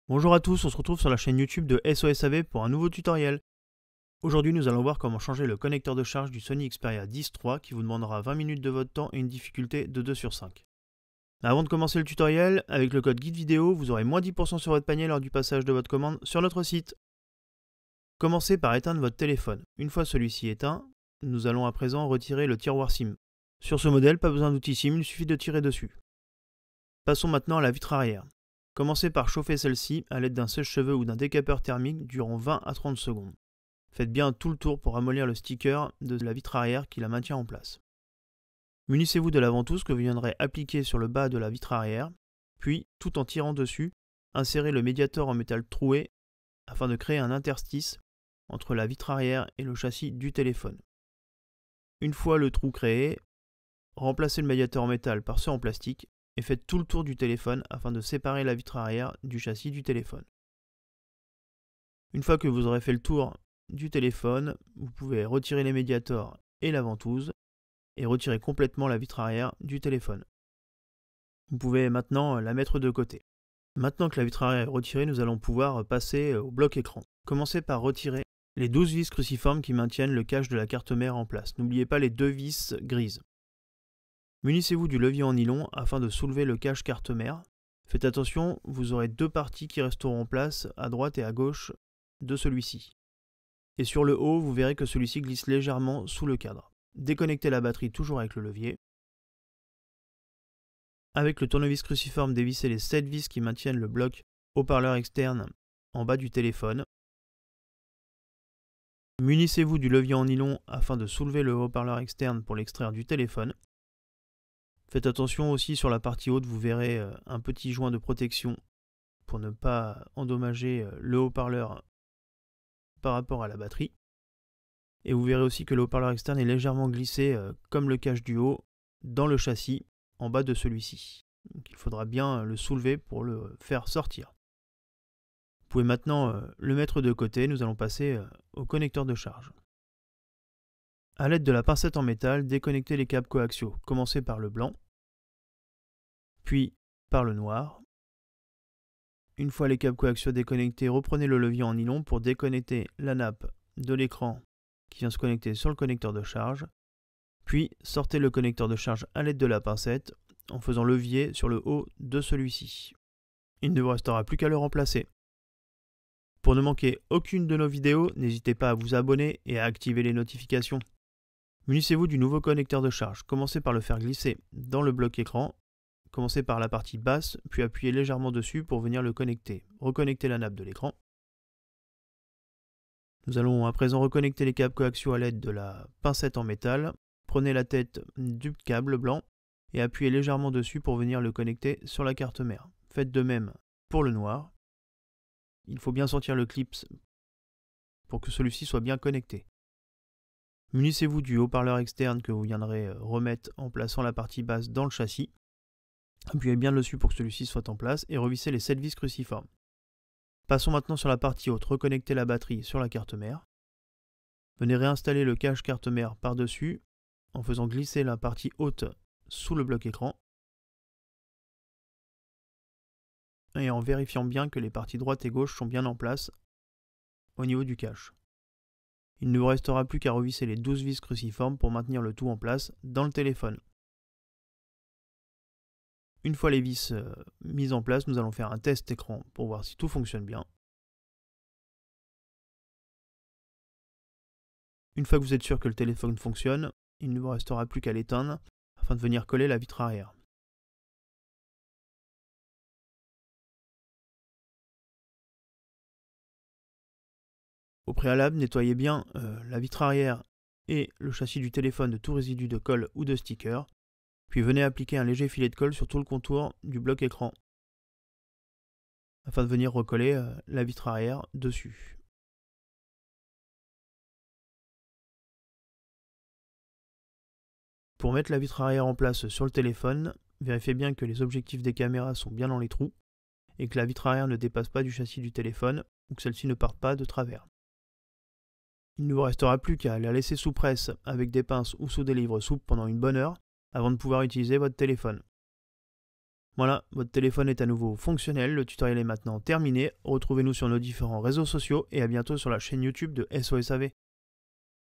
Bonjour à tous, on se retrouve sur la chaîne YouTube de SOSAV pour un nouveau tutoriel. Aujourd'hui nous allons voir comment changer le connecteur de charge du Sony Xperia 10 III qui vous demandera 20 minutes de votre temps et une difficulté de 2 sur 5. Avant de commencer le tutoriel, avec le code guide vidéo, vous aurez moins 10% sur votre panier lors du passage de votre commande sur notre site. Commencez par éteindre votre téléphone. Une fois celui-ci éteint, nous allons à présent retirer le tiroir SIM. Sur ce modèle, pas besoin d'outil SIM, il suffit de tirer dessus. Passons maintenant à la vitre arrière. Commencez par chauffer celle-ci à l'aide d'un sèche-cheveux ou d'un décapeur thermique durant 20 à 30 secondes. Faites bien tout le tour pour ramollir le sticker de la vitre arrière qui la maintient en place. Munissez-vous de la ventouse que vous viendrez appliquer sur le bas de la vitre arrière, puis, tout en tirant dessus, insérez le médiator en métal troué afin de créer un interstice entre la vitre arrière et le châssis du téléphone. Une fois le trou créé, remplacez le médiator en métal par ceux en plastique et faites tout le tour du téléphone afin de séparer la vitre arrière du châssis du téléphone. Une fois que vous aurez fait le tour du téléphone, vous pouvez retirer les médiators et la ventouse et retirer complètement la vitre arrière du téléphone. Vous pouvez maintenant la mettre de côté. Maintenant que la vitre arrière est retirée, nous allons pouvoir passer au bloc écran. Commencez par retirer les 12 vis cruciformes qui maintiennent le cache de la carte mère en place. N'oubliez pas les 2 vis grises. Munissez-vous du levier en nylon afin de soulever le cache carte mère. Faites attention, vous aurez 2 parties qui resteront en place à droite et à gauche de celui-ci. Et sur le haut, vous verrez que celui-ci glisse légèrement sous le cadre. Déconnectez la batterie toujours avec le levier. Avec le tournevis cruciforme, dévissez les 7 vis qui maintiennent le bloc haut-parleur externe en bas du téléphone. Munissez-vous du levier en nylon afin de soulever le haut-parleur externe pour l'extraire du téléphone. Faites attention aussi sur la partie haute, vous verrez un petit joint de protection pour ne pas endommager le haut-parleur par rapport à la batterie. Et vous verrez aussi que le haut-parleur externe est légèrement glissé comme le cache du haut dans le châssis en bas de celui-ci. Donc il faudra bien le soulever pour le faire sortir. Vous pouvez maintenant le mettre de côté, nous allons passer au connecteur de charge. A l'aide de la pincette en métal, déconnectez les câbles coaxiaux. Commencez par le blanc, puis par le noir. Une fois les câbles coaxiaux déconnectés, reprenez le levier en nylon pour déconnecter la nappe de l'écran qui vient se connecter sur le connecteur de charge. Puis sortez le connecteur de charge à l'aide de la pincette en faisant levier sur le haut de celui-ci. Il ne vous restera plus qu'à le remplacer. Pour ne manquer aucune de nos vidéos, n'hésitez pas à vous abonner et à activer les notifications. Munissez-vous du nouveau connecteur de charge. Commencez par le faire glisser dans le bloc écran. Commencez par la partie basse, puis appuyez légèrement dessus pour venir le connecter. Reconnectez la nappe de l'écran. Nous allons à présent reconnecter les câbles coaxiaux à l'aide de la pincette en métal. Prenez la tête du câble blanc et appuyez légèrement dessus pour venir le connecter sur la carte mère. Faites de même pour le noir. Il faut bien sortir le clip pour que celui-ci soit bien connecté. Munissez-vous du haut-parleur externe que vous viendrez remettre en plaçant la partie basse dans le châssis. Appuyez bien dessus pour que celui-ci soit en place et revissez les 7 vis cruciformes. Passons maintenant sur la partie haute, reconnectez la batterie sur la carte mère. Venez réinstaller le cache carte mère par-dessus en faisant glisser la partie haute sous le bloc écran et en vérifiant bien que les parties droite et gauche sont bien en place au niveau du cache. Il ne vous restera plus qu'à revisser les 12 vis cruciformes pour maintenir le tout en place dans le téléphone. Une fois les vis mises en place, nous allons faire un test écran pour voir si tout fonctionne bien. Une fois que vous êtes sûr que le téléphone fonctionne, il ne vous restera plus qu'à l'éteindre afin de venir coller la vitre arrière. Au préalable, nettoyez bien la vitre arrière et le châssis du téléphone de tout résidu de colle ou de sticker, puis venez appliquer un léger filet de colle sur tout le contour du bloc écran afin de venir recoller la vitre arrière dessus. Pour mettre la vitre arrière en place sur le téléphone, vérifiez bien que les objectifs des caméras sont bien dans les trous et que la vitre arrière ne dépasse pas du châssis du téléphone ou que celle-ci ne parte pas de travers. Il ne vous restera plus qu'à la laisser sous presse avec des pinces ou sous des livres souples pendant une bonne heure avant de pouvoir utiliser votre téléphone. Voilà, votre téléphone est à nouveau fonctionnel, le tutoriel est maintenant terminé. Retrouvez-nous sur nos différents réseaux sociaux et à bientôt sur la chaîne YouTube de SOSAV.